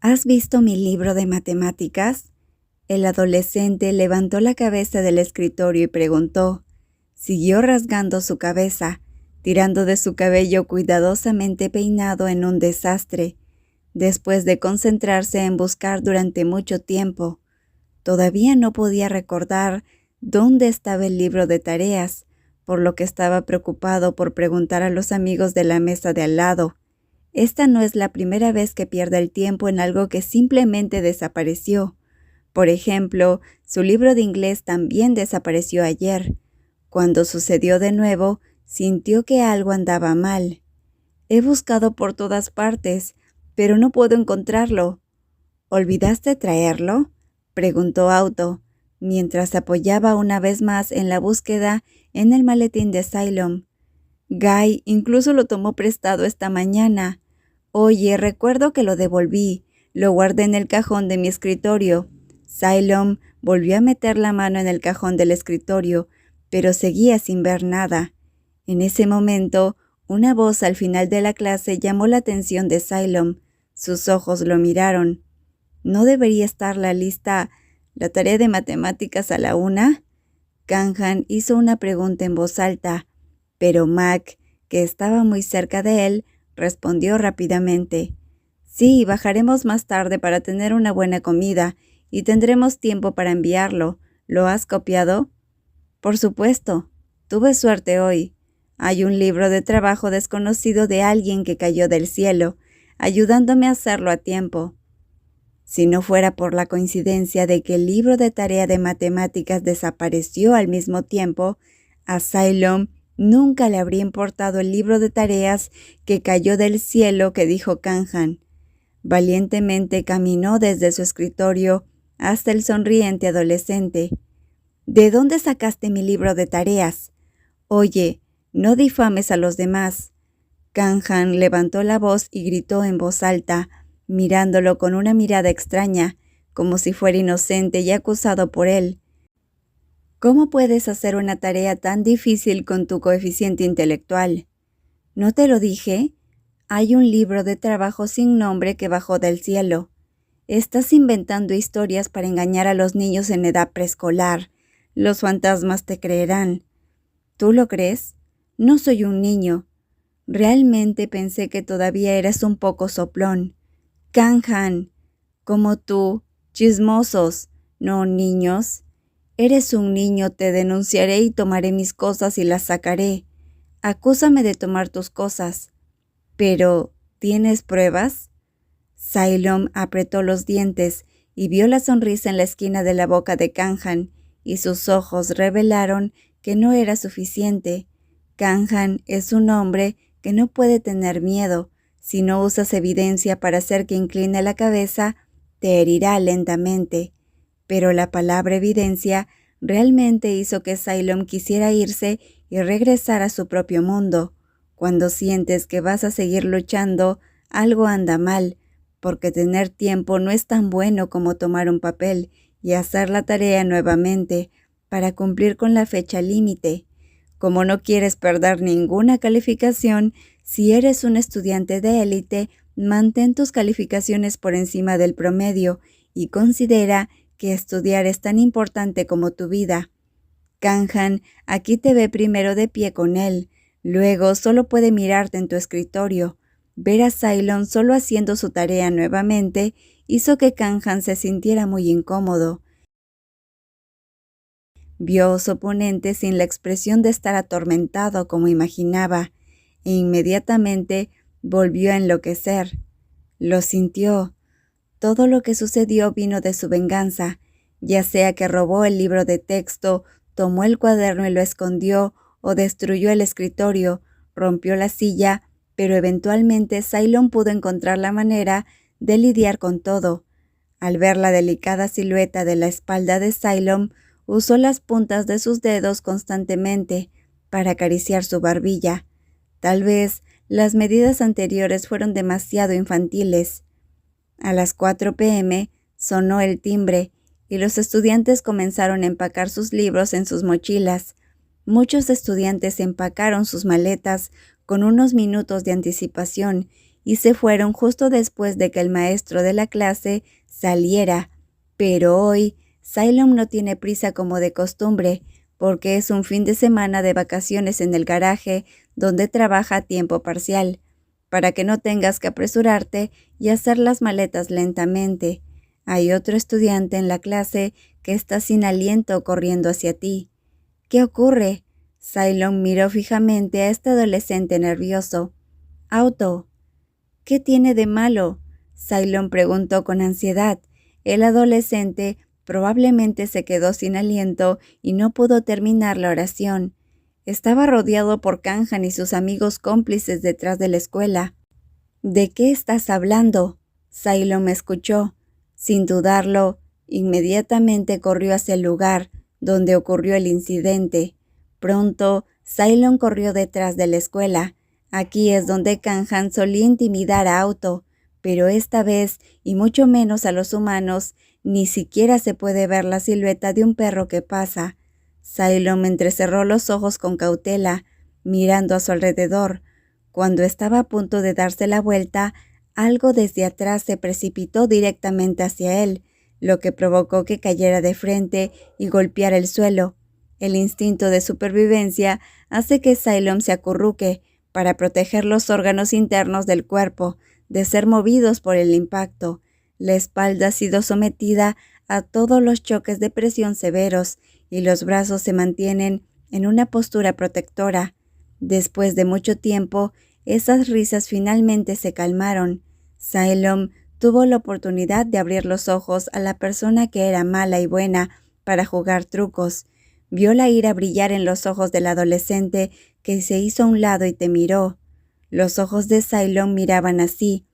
¿Has visto mi libro de matemáticas? El adolescente levantó la cabeza del escritorio y preguntó. Siguió rasgando su cabeza, tirando de su cabello cuidadosamente peinado en un desastre, después de concentrarse en buscar durante mucho tiempo. Todavía no podía recordar dónde estaba el libro de tareas, por lo que estaba preocupado por preguntar a los amigos de la mesa de al lado. Esta no es la primera vez que pierde el tiempo en algo que simplemente desapareció. Por ejemplo, su libro de inglés también desapareció ayer. Cuando sucedió de nuevo, sintió que algo andaba mal. He buscado por todas partes, pero no puedo encontrarlo. ¿Olvidaste traerlo?, preguntó Auto, mientras apoyaba una vez más en la búsqueda en el maletín de Salem. Guy incluso lo tomó prestado esta mañana. Oye, recuerdo que lo devolví. Lo guardé en el cajón de mi escritorio. Salem volvió a meter la mano en el cajón del escritorio, pero seguía sin ver nada. En ese momento, una voz al final de la clase llamó la atención de Salem. Sus ojos lo miraron. ¿No debería estar la tarea de matemáticas a la 1? Kanghan hizo una pregunta en voz alta, pero Mac, que estaba muy cerca de él, respondió rápidamente. Sí, bajaremos más tarde para tener una buena comida y tendremos tiempo para enviarlo. ¿Lo has copiado? Por supuesto. Tuve suerte hoy. Hay un libro de trabajo desconocido de alguien que cayó del cielo, ayudándome a hacerlo a tiempo. Si no fuera por la coincidencia de que el libro de tarea de matemáticas desapareció al mismo tiempo, a Salem nunca le habría importado el libro de tareas que cayó del cielo que dijo Kanghan. Valientemente caminó desde su escritorio hasta el sonriente adolescente. ¿De dónde sacaste mi libro de tareas? Oye, no difames a los demás. Kanghan levantó la voz y gritó en voz alta, mirándolo con una mirada extraña, como si fuera inocente y acusado por él. ¿Cómo puedes hacer una tarea tan difícil con tu coeficiente intelectual? ¿No te lo dije? Hay un libro de trabajo sin nombre que bajó del cielo. Estás inventando historias para engañar a los niños en edad preescolar. Los fantasmas te creerán. ¿Tú lo crees? No soy un niño. Realmente pensé que todavía eras un poco soplón. Kanghan, como tú, chismosos, no niños. Eres un niño, te denunciaré y tomaré mis cosas y las sacaré. Acúsame de tomar tus cosas. Pero, ¿tienes pruebas? Salem apretó los dientes y vio la sonrisa en la esquina de la boca de Kanghan, y sus ojos revelaron que no era suficiente. Kanghan es un hombre que no puede tener miedo. Si no usas evidencia para hacer que incline la cabeza, te herirá lentamente. Pero la palabra evidencia realmente hizo que Salem quisiera irse y regresar a su propio mundo. Cuando sientes que vas a seguir luchando, algo anda mal, porque tener tiempo no es tan bueno como tomar un papel y hacer la tarea nuevamente para cumplir con la fecha límite. Como no quieres perder ninguna calificación, si eres un estudiante de élite, mantén tus calificaciones por encima del promedio y considera que estudiar es tan importante como tu vida. Kanghan aquí te ve primero de pie con él, luego solo puede mirarte en tu escritorio. Ver a Salem solo haciendo su tarea nuevamente hizo que Kanghan se sintiera muy incómodo. Vio a su oponente sin la expresión de estar atormentado como imaginaba, e inmediatamente volvió a enloquecer. Lo sintió. Todo lo que sucedió vino de su venganza, ya sea que robó el libro de texto, tomó el cuaderno y lo escondió, o destruyó el escritorio, rompió la silla, pero eventualmente Salem pudo encontrar la manera de lidiar con todo. Al ver la delicada silueta de la espalda de Salem, usó las puntas de sus dedos constantemente para acariciar su barbilla. Tal vez las medidas anteriores fueron demasiado infantiles. A las 4 p.m. sonó el timbre y los estudiantes comenzaron a empacar sus libros en sus mochilas. Muchos estudiantes empacaron sus maletas con unos minutos de anticipación y se fueron justo después de que el maestro de la clase saliera. Pero hoy, Salem no tiene prisa como de costumbre, porque es un fin de semana de vacaciones en el garaje donde trabaja a tiempo parcial, para que no tengas que apresurarte y hacer las maletas lentamente. Hay otro estudiante en la clase que está sin aliento corriendo hacia ti. ¿Qué ocurre? Salem miró fijamente a este adolescente nervioso. Auto. ¿Qué tiene de malo? Salem preguntó con ansiedad. El adolescente probablemente se quedó sin aliento y no pudo terminar la oración. Estaba rodeado por Kanghan y sus amigos cómplices detrás de la escuela. ¿De qué estás hablando? Salem escuchó. Sin dudarlo, inmediatamente corrió hacia el lugar donde ocurrió el incidente. Pronto, Salem corrió detrás de la escuela. Aquí es donde Kanghan solía intimidar a Auto, pero esta vez, y mucho menos a los humanos, ni siquiera se puede ver la silueta de un perro que pasa. Salem entrecerró los ojos con cautela, mirando a su alrededor. Cuando estaba a punto de darse la vuelta, algo desde atrás se precipitó directamente hacia él, lo que provocó que cayera de frente y golpeara el suelo. El instinto de supervivencia hace que Salem se acurruque para proteger los órganos internos del cuerpo de ser movidos por el impacto. La espalda ha sido sometida a todos los choques de presión severos y los brazos se mantienen en una postura protectora. Después de mucho tiempo, esas risas finalmente se calmaron. Salem tuvo la oportunidad de abrir los ojos a la persona que era mala y buena para jugar trucos. Vio la ira brillar en los ojos del adolescente que se hizo a un lado y te miró. Los ojos de Salem miraban así,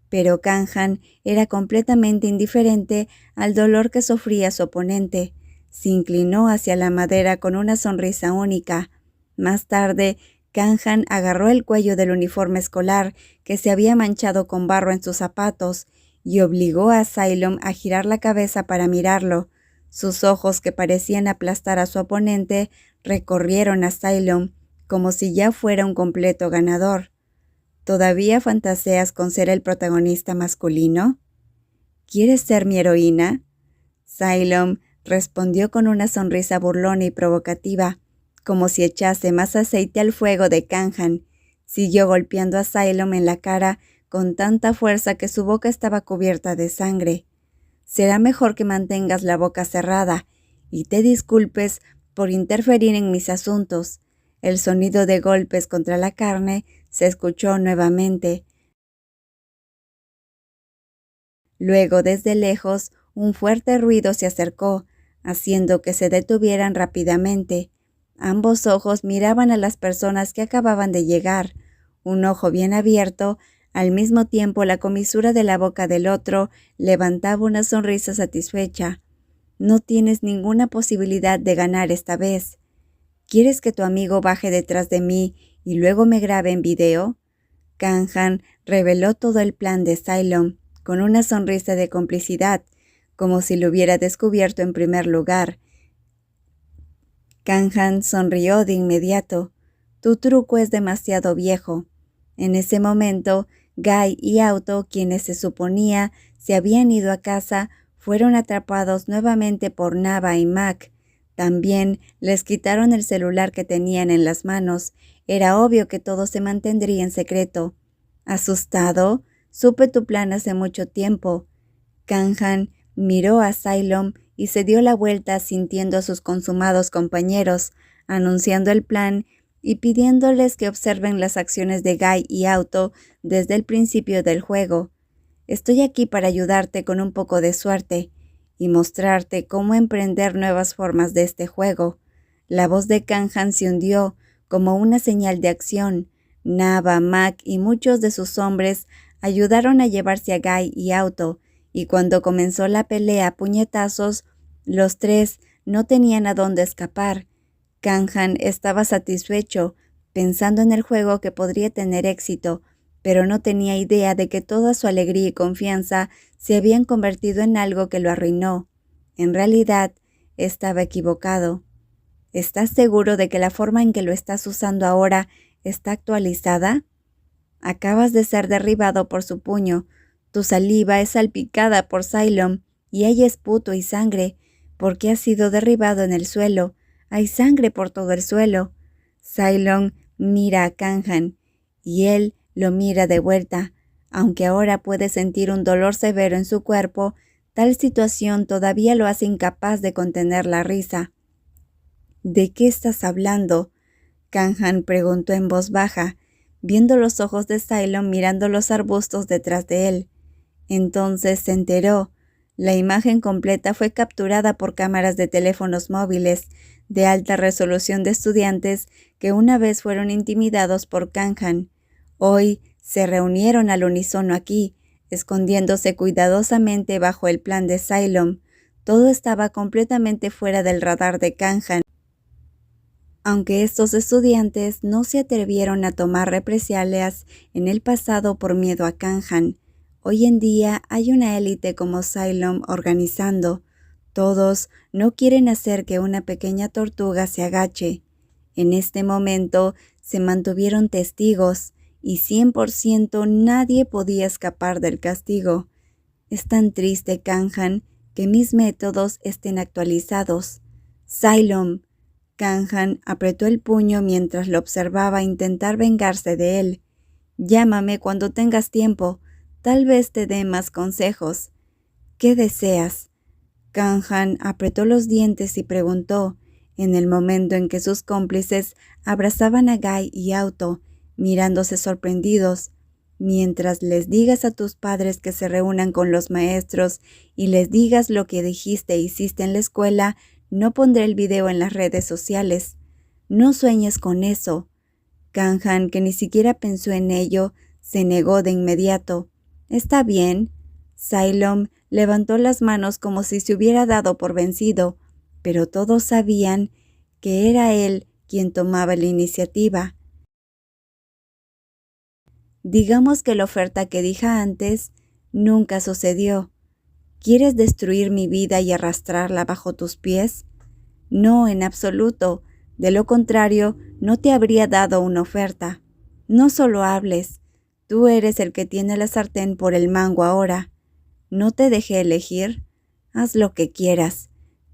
pero Kanghan era completamente indiferente al dolor que sufría su oponente. Se inclinó hacia la madera con una sonrisa única. Más tarde, Kanghan agarró el cuello del uniforme escolar que se había manchado con barro en sus zapatos y obligó a Salem a girar la cabeza para mirarlo. Sus ojos, que parecían aplastar a su oponente, recorrieron a Salem como si ya fuera un completo ganador. ¿Todavía fantaseas con ser el protagonista masculino? ¿Quieres ser mi heroína? Salem respondió con una sonrisa burlona y provocativa, como si echase más aceite al fuego de Kanghan. Siguió golpeando a Salem en la cara con tanta fuerza que su boca estaba cubierta de sangre. Será mejor que mantengas la boca cerrada y te disculpes por interferir en mis asuntos. El sonido de golpes contra la carne se escuchó nuevamente. Luego, desde lejos, un fuerte ruido se acercó, haciendo que se detuvieran rápidamente. Ambos ojos miraban a las personas que acababan de llegar. Un ojo bien abierto, al mismo tiempo la comisura de la boca del otro levantaba una sonrisa satisfecha. No tienes ninguna posibilidad de ganar esta vez. ¿Quieres que tu amigo baje detrás de mí y luego me grabe en video? Kanghan reveló todo el plan de Salem con una sonrisa de complicidad, como si lo hubiera descubierto en primer lugar. Kanghan sonrió de inmediato. Tu truco es demasiado viejo. En ese momento, Guy y Auto, quienes se suponía se habían ido a casa, fueron atrapados nuevamente por Nava y Mac. También les quitaron el celular que tenían en las manos. Era obvio que todo se mantendría en secreto. Asustado, supe tu plan hace mucho tiempo. Kanghan miró a Salem y se dio la vuelta sintiendo a sus consumados compañeros, anunciando el plan y pidiéndoles que observen las acciones de Guy y Auto desde el principio del juego. Estoy aquí para ayudarte con un poco de suerte y mostrarte cómo emprender nuevas formas de este juego. La voz de Kanghan se hundió como una señal de acción. Nava, Mac y muchos de sus hombres ayudaron a llevarse a Guy y Auto, y cuando comenzó la pelea a puñetazos, los tres no tenían a dónde escapar. Kanghan estaba satisfecho, pensando en el juego que podría tener éxito, pero no tenía idea de que toda su alegría y confianza se habían convertido en algo que lo arruinó. En realidad, estaba equivocado. ¿Estás seguro de que la forma en que lo estás usando ahora está actualizada? Acabas de ser derribado por su puño. Tu saliva es salpicada por Xylom y hay esputo y sangre, porque has sido derribado en el suelo. Hay sangre por todo el suelo. Xylom mira a Kanghan y él lo mira de vuelta. Aunque ahora puede sentir un dolor severo en su cuerpo, tal situación todavía lo hace incapaz de contener la risa. ¿De qué estás hablando?, Kanghan preguntó en voz baja, viendo los ojos de Xylom mirando los arbustos detrás de él. Entonces se enteró. La imagen completa fue capturada por cámaras de teléfonos móviles de alta resolución de estudiantes que una vez fueron intimidados por Kanghan. Hoy se reunieron al unísono aquí, escondiéndose cuidadosamente bajo el plan de Xylom. Todo estaba completamente fuera del radar de Kanghan. Aunque estos estudiantes no se atrevieron a tomar represalias en el pasado por miedo a Kanghan, hoy en día hay una élite como Xylom organizando. Todos no quieren hacer que una pequeña tortuga se agache. En este momento se mantuvieron testigos y 100% nadie podía escapar del castigo. Es tan triste, Kanghan, que mis métodos estén actualizados. Xylom. Kanghan apretó el puño mientras lo observaba intentar vengarse de él. Llámame cuando tengas tiempo. Tal vez te dé más consejos. ¿Qué deseas? Kanghan apretó los dientes y preguntó, en el momento en que sus cómplices abrazaban a Guy y Auto, mirándose sorprendidos. Mientras les digas a tus padres que se reúnan con los maestros y les digas lo que dijiste e hiciste en la escuela, no pondré el video en las redes sociales. No sueñes con eso. Kanghan, que ni siquiera pensó en ello, se negó de inmediato. Está bien. Xylom levantó las manos como si se hubiera dado por vencido, pero todos sabían que era él quien tomaba la iniciativa. Digamos que la oferta que dije antes nunca sucedió. ¿Quieres destruir mi vida y arrastrarla bajo tus pies? No, en absoluto. De lo contrario, no te habría dado una oferta. No solo hables. Tú eres el que tiene la sartén por el mango ahora. ¿No te dejé elegir? Haz lo que quieras.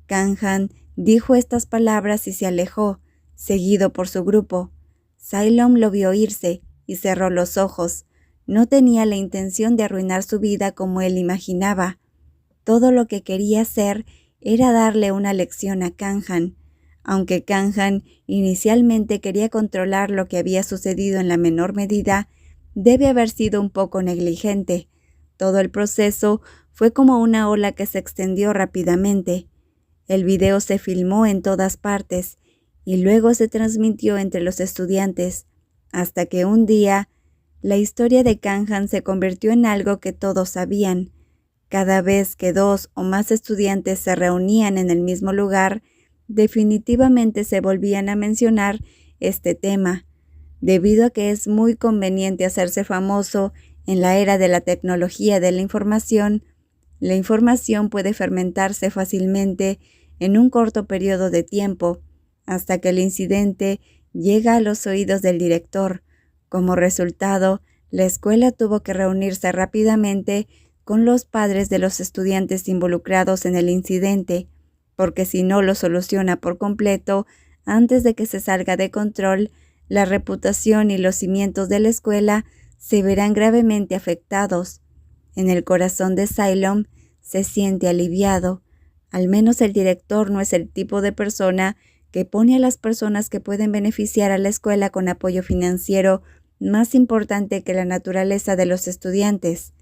Kanghan dijo estas palabras y se alejó, seguido por su grupo. Xylom lo vio irse y cerró los ojos. No tenía la intención de arruinar su vida como él imaginaba. Todo lo que quería hacer era darle una lección a Kanghan. Aunque Kanghan inicialmente quería controlar lo que había sucedido en la menor medida, debe haber sido un poco negligente. Todo el proceso fue como una ola que se extendió rápidamente. El video se filmó en todas partes y luego se transmitió entre los estudiantes, hasta que un día la historia de Kanghan se convirtió en algo que todos sabían. Cada vez que 2 o más estudiantes se reunían en el mismo lugar, definitivamente se volvían a mencionar este tema, debido a que es muy conveniente hacerse famoso en la era de la tecnología de la información. La información puede fermentarse fácilmente en un corto periodo de tiempo, hasta que el incidente llega a los oídos del director. Como resultado, la escuela tuvo que reunirse rápidamente con los padres de los estudiantes involucrados en el incidente, porque si no lo soluciona por completo, antes de que se salga de control, la reputación y los cimientos de la escuela se verán gravemente afectados. En el corazón de Xylom se siente aliviado. Al menos el director no es el tipo de persona que pone a las personas que pueden beneficiar a la escuela con apoyo financiero más importante que la naturaleza de los estudiantes.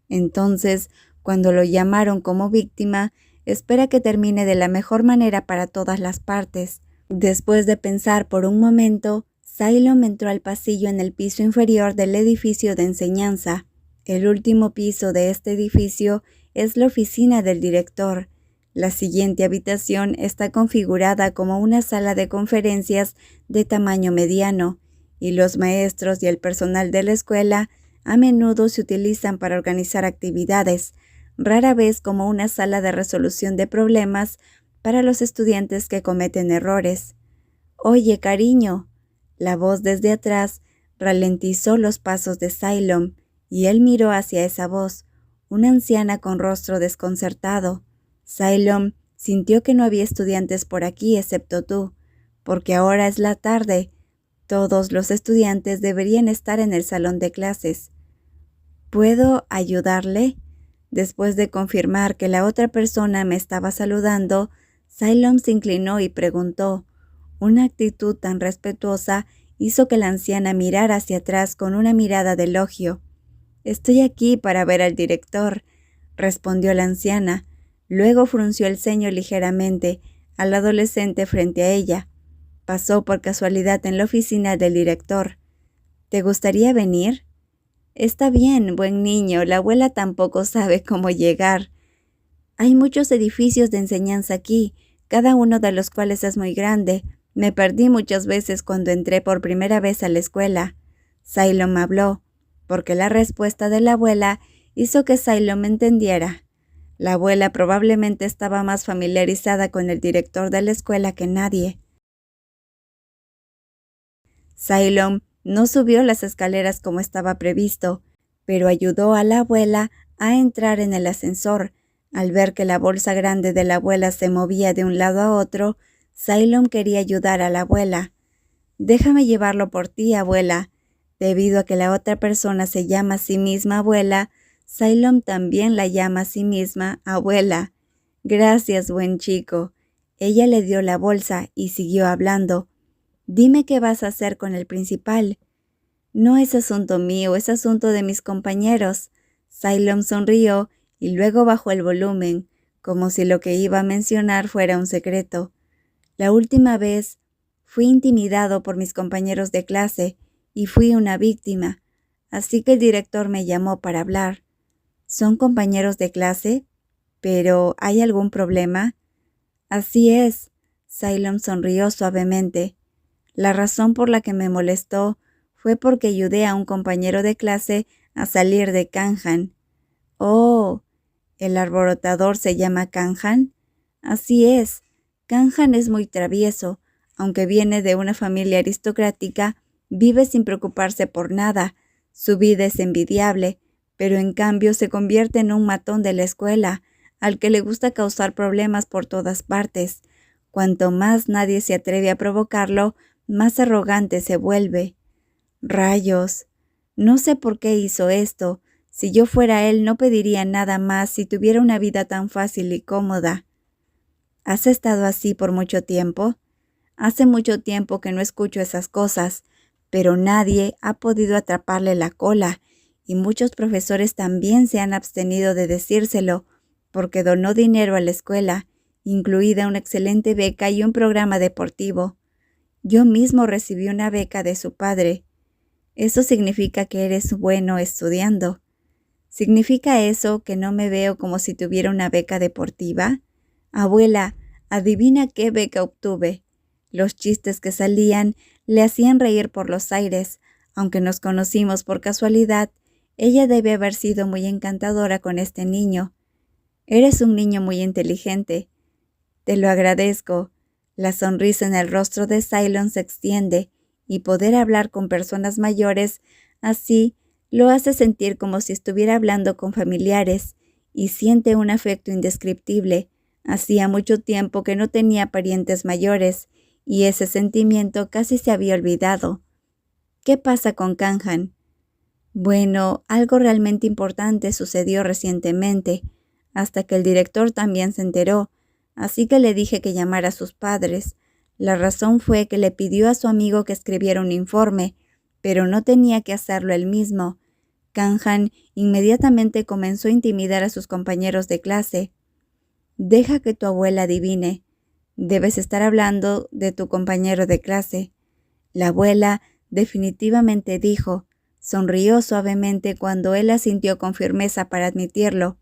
Entonces, cuando lo llamaron como víctima, espera que termine de la mejor manera para todas las partes. Después de pensar por un momento, Xylom entró al pasillo en el piso inferior del edificio de enseñanza. El último piso de este edificio es la oficina del director. La siguiente habitación está configurada como una sala de conferencias de tamaño mediano, y los maestros y el personal de la escuela a menudo se utilizan para organizar actividades, rara vez como una sala de resolución de problemas para los estudiantes que cometen errores. «Oye, cariño», la voz desde atrás ralentizó los pasos de Salem y él miró hacia esa voz, una anciana con rostro desconcertado. Salem sintió que no había estudiantes por aquí excepto tú, porque ahora es la tarde. Todos los estudiantes deberían estar en el salón de clases. ¿Puedo ayudarle? Después de confirmar que la otra persona me estaba saludando, Salem se inclinó y preguntó. Una actitud tan respetuosa hizo que la anciana mirara hacia atrás con una mirada de elogio. «Estoy aquí para ver al director», respondió la anciana. Luego frunció el ceño ligeramente al adolescente frente a ella. Pasó por casualidad en la oficina del director. «¿Te gustaría venir?» «Está bien, buen niño, la abuela tampoco sabe cómo llegar. Hay muchos edificios de enseñanza aquí, cada uno de los cuales es muy grande. Me perdí muchas veces cuando entré por primera vez a la escuela». Salem habló, porque la respuesta de la abuela hizo que Salem entendiera. La abuela probablemente estaba más familiarizada con el director de la escuela que nadie. Salem no subió las escaleras como estaba previsto, pero ayudó a la abuela a entrar en el ascensor. Al ver que la bolsa grande de la abuela se movía de un lado a otro, Salem quería ayudar a la abuela. «Déjame llevarlo por ti, abuela». Debido a que la otra persona se llama a sí misma abuela, Salem también la llama a sí misma abuela. «Gracias, buen chico». Ella le dio la bolsa y siguió hablando. «Dime qué vas a hacer con el principal». «No es asunto mío, es asunto de mis compañeros». Salem sonrió y luego bajó el volumen, como si lo que iba a mencionar fuera un secreto. «La última vez fui intimidado por mis compañeros de clase y fui una víctima, así que el director me llamó para hablar». «¿Son compañeros de clase? ¿Pero hay algún problema?» «Así es». Salem sonrió suavemente. «La razón por la que me molestó fue porque ayudé a un compañero de clase a salir de Canjan». «Oh, ¿el alborotador se llama Canjan?» «Así es. Canjan es muy travieso. Aunque viene de una familia aristocrática, vive sin preocuparse por nada. Su vida es envidiable, pero en cambio se convierte en un matón de la escuela, al que le gusta causar problemas por todas partes. Cuanto más nadie se atreve a provocarlo, más arrogante se vuelve». «Rayos. No sé por qué hizo esto. Si yo fuera él, no pediría nada más si tuviera una vida tan fácil y cómoda». «¿Has estado así por mucho tiempo?» «Hace mucho tiempo que no escucho esas cosas, pero nadie ha podido atraparle la cola, y muchos profesores también se han abstenido de decírselo, porque donó dinero a la escuela, incluida una excelente beca y un programa deportivo. Yo mismo recibí una beca de su padre». «Eso significa que eres bueno estudiando». «¿Significa eso que no me veo como si tuviera una beca deportiva?» «Abuela, adivina qué beca obtuve». Los chistes que salían le hacían reír por los aires. Aunque nos conocimos por casualidad, ella debe haber sido muy encantadora con este niño. «Eres un niño muy inteligente». «Te lo agradezco». La sonrisa en el rostro de Salem se extiende, y poder hablar con personas mayores así lo hace sentir como si estuviera hablando con familiares, y siente un afecto indescriptible. Hacía mucho tiempo que no tenía parientes mayores, y ese sentimiento casi se había olvidado. «¿Qué pasa con Canjan?» «Bueno, algo realmente importante sucedió recientemente, hasta que el director también se enteró, así que le dije que llamara a sus padres. La razón fue que le pidió a su amigo que escribiera un informe, pero no tenía que hacerlo él mismo. Canjan inmediatamente comenzó a intimidar a sus compañeros de clase. «Deja que tu abuela adivine. Debes estar hablando de tu compañero de clase». La abuela definitivamente dijo. Sonrió suavemente cuando él asintió con firmeza para admitirlo.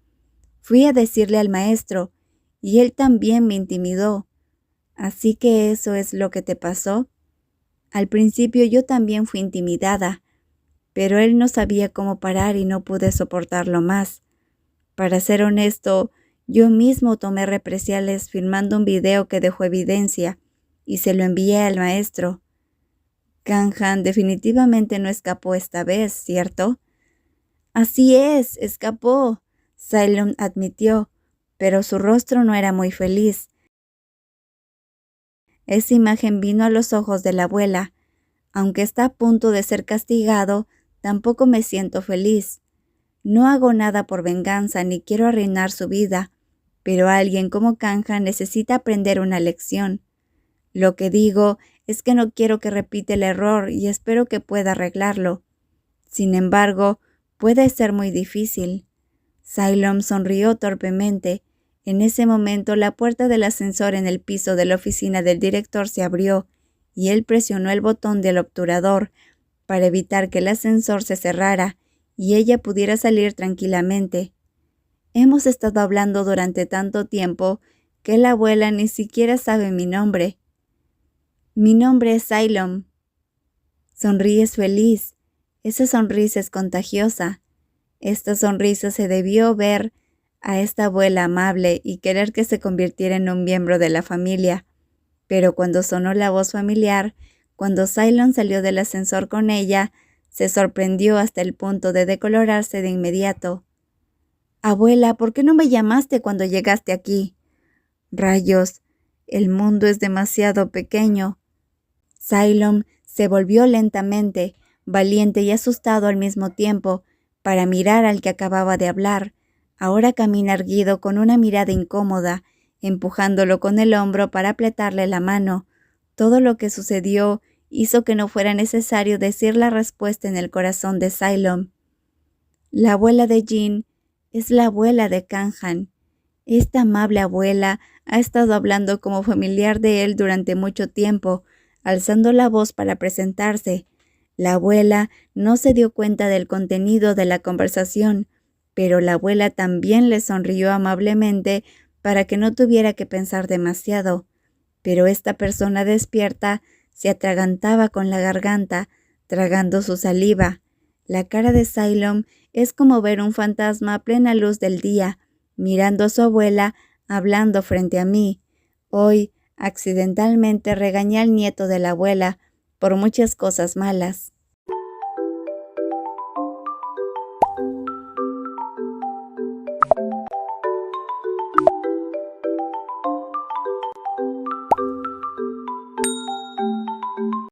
«Fui a decirle al maestro, y él también me intimidó». «¿Así que eso es lo que te pasó?» «Al principio yo también fui intimidada, pero él no sabía cómo parar y no pude soportarlo más. Para ser honesto, yo mismo tomé represalias filmando un video que dejó evidencia y se lo envié al maestro». Kang-han definitivamente no escapó esta vez, ¿cierto? Así es, escapó, Sailon admitió, pero su rostro no era muy feliz. Esa imagen vino a los ojos de la abuela. Aunque está a punto de ser castigado, tampoco me siento feliz. No hago nada por venganza ni quiero arruinar su vida, pero alguien como Kang-han necesita aprender una lección. Lo que digo es que no quiero que repita el error y espero que pueda arreglarlo. Sin embargo, puede ser muy difícil. Sailon sonrió torpemente. En ese momento, la puerta del ascensor en el piso de la oficina del director se abrió y él presionó el botón del obturador para evitar que el ascensor se cerrara y ella pudiera salir tranquilamente. Hemos estado hablando durante tanto tiempo que la abuela ni siquiera sabe mi nombre. Mi nombre es Sailon. Sonríes feliz. Esa sonrisa es contagiosa. Esta sonrisa se debió ver a esta abuela amable y querer que se convirtiera en un miembro de la familia. Pero cuando sonó la voz familiar, cuando Sailon salió del ascensor con ella, se sorprendió hasta el punto de decolorarse de inmediato. «Abuela, ¿por qué no me llamaste cuando llegaste aquí?» «Rayos, el mundo es demasiado pequeño». Sailon se volvió lentamente, valiente y asustado al mismo tiempo, para mirar al que acababa de hablar. Ahora camina erguido con una mirada incómoda, empujándolo con el hombro para apretarle la mano. Todo lo que sucedió hizo que no fuera necesario decir la respuesta en el corazón de Sailon. La abuela de Jin es la abuela de Kang-han. Esta amable abuela ha estado hablando como familiar de él durante mucho tiempo, alzando la voz para presentarse. La abuela no se dio cuenta del contenido de la conversación, pero la abuela también le sonrió amablemente para que no tuviera que pensar demasiado. Pero esta persona despierta se atragantaba con la garganta, tragando su saliva. La cara de Sailon es como ver un fantasma a plena luz del día, mirando a su abuela, hablando frente a mí. Hoy, accidentalmente regañé al nieto de la abuela por muchas cosas malas.